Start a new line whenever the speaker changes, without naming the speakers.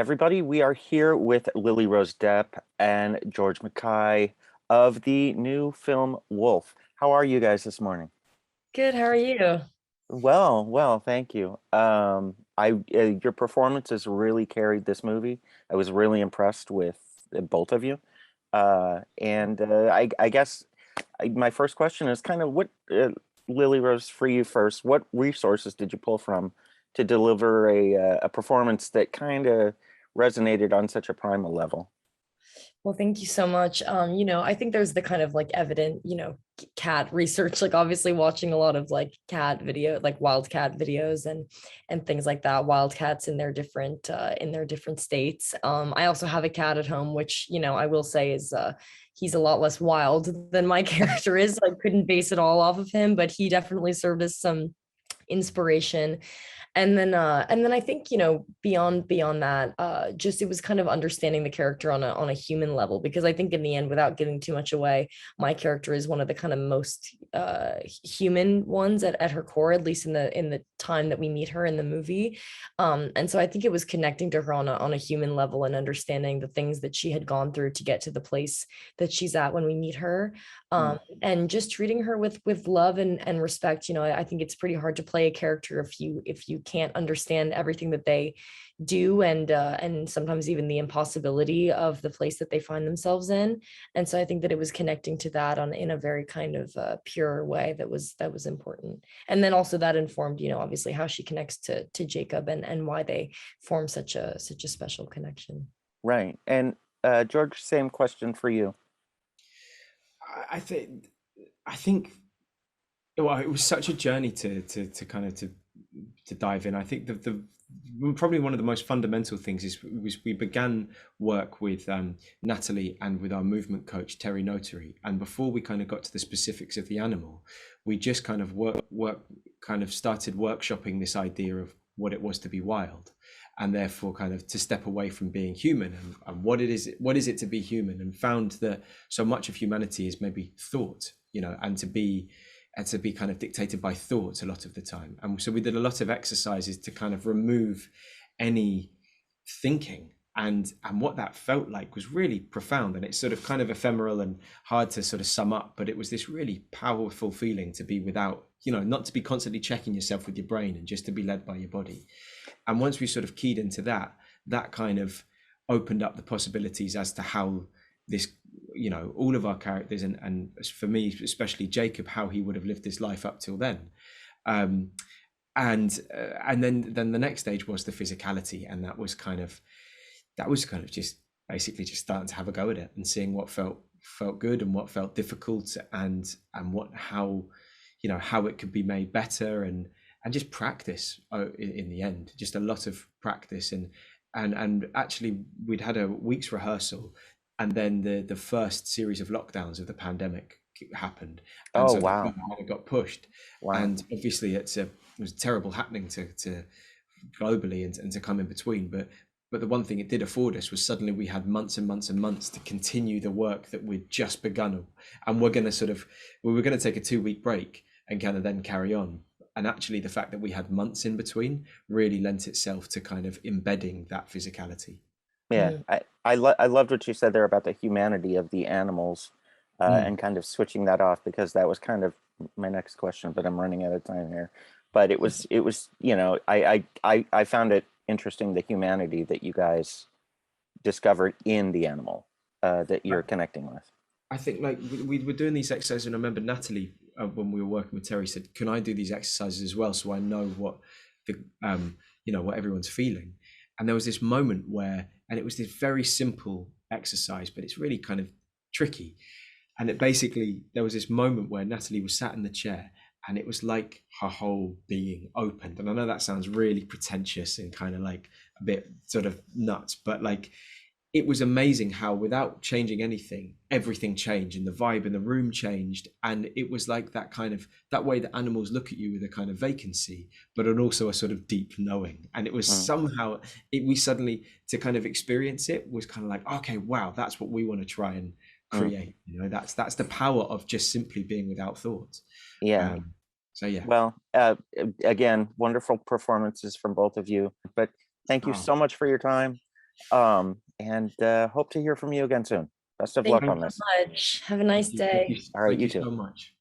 everybody. We are here with Lily-Rose Depp and George McKay of the new film Wolf. How are you guys this morning?
Good, how are you?
Well, thank you. Your performances really carried this movie. I was really impressed with both of you. I guess my first question is kind of what Lily-Rose, for you first, what resources did you pull from to deliver a performance that kind of resonated on such a primal level?
Well, thank you so much. I think there's the kind of like evident, cat research, like obviously watching a lot of like cat video, like wildcat videos and things like that, wildcats in their different states. I also have a cat at home, which, I will say is he's a lot less wild than my character is. I couldn't base it all off of him, but he definitely served as some inspiration. And then I think, beyond that, just it was kind of understanding the character on a human level, because I think in the end, without giving too much away, my character is one of the kind of most human ones at her core, at least in the time that we meet her in the movie. And so I think it was connecting to her on a human level and understanding the things that she had gone through to get to the place that she's at when we meet her.
Mm.
And just treating her with love and respect. I think it's pretty hard to play a character if you can't understand everything that they do, and sometimes even the impossibility of the place that they find themselves in. And so I think that it was connecting to that in a very kind of pure way that was important. And then also that informed, obviously how she connects to Jacob, and why they form such a special connection.
Right. And George, same question for you.
I think well, it was such a journey to kind of to dive in. I think the probably one of the most fundamental things was we began work with Natalie and with our movement coach Terry Notary, and before we kind of got to the specifics of the animal, we just kind of started workshopping this idea of what it was to be wild, and therefore kind of to step away from being human, and what is it to be human, and found that so much of humanity is maybe thought, and to be kind of dictated by thoughts a lot of the time. And so we did a lot of exercises to kind of remove any thinking, and what that felt like was really profound, and it's sort of kind of ephemeral and hard to sort of sum up, but it was this really powerful feeling to be without, not to be constantly checking yourself with your brain, and just to be led by your body. And once we sort of keyed into that kind of opened up the possibilities as to how this, all of our characters, and for me especially Jacob, how he would have lived his life up till then. And then the next stage was the physicality, and that was kind of just basically just starting to have a go at it and seeing what felt good and what felt difficult, and how it could be made better, and just practice, in the end, just a lot of practice. And actually we'd had a week's rehearsal, and then the first series of lockdowns of the pandemic happened, and
Oh,
so the
wow.
film kind of got pushed.
Wow.
And obviously it was terrible happening to globally, and to come in between, but the one thing it did afford us was suddenly we had months and months and months to continue the work that we'd just begun, and we were going to take a 2 week break and kind of then carry on. And actually the fact that we had months in between really lent itself to kind of embedding that physicality.
Yeah,
Mhm.
I loved what you said there about the humanity of the animals,
Mm.
and kind of switching that off, because that was kind of my next question, but I'm running out of time here. But it was I found it interesting, the humanity that you guys discovered in the animal that you're connecting with.
I think like we were doing these exercises, and I remember Natalie, when we were working with Terry, said, "Can I do these exercises as well, so I know what what everyone's feeling?" And there was this moment where, and it was this very simple exercise, but it's really kind of tricky. And it basically, there was this moment where Natalie was sat in the chair, and it was like her whole being opened. And I know that sounds really pretentious and kind of like a bit sort of nuts, but like it was amazing how without changing anything, everything changed, and the vibe in the room changed. And it was like that way that animals look at you, with a kind of vacancy, but also a sort of deep knowing. And it was
Mm,
somehow, we suddenly, to kind of experience it, was kind of like, okay, wow, that's what we want to try and
mm.
create. That's the power of just simply being without thought.
Yeah.
So yeah.
Well, again, wonderful performances from both of you. But thank you
Oh,
so much for your time. And hope to hear from you again soon. Best of
Thank
luck
Thank
on
you
this.
so much. Have a nice
you. Thank you.
day.
All right,
Thank
you
you
too.
so much.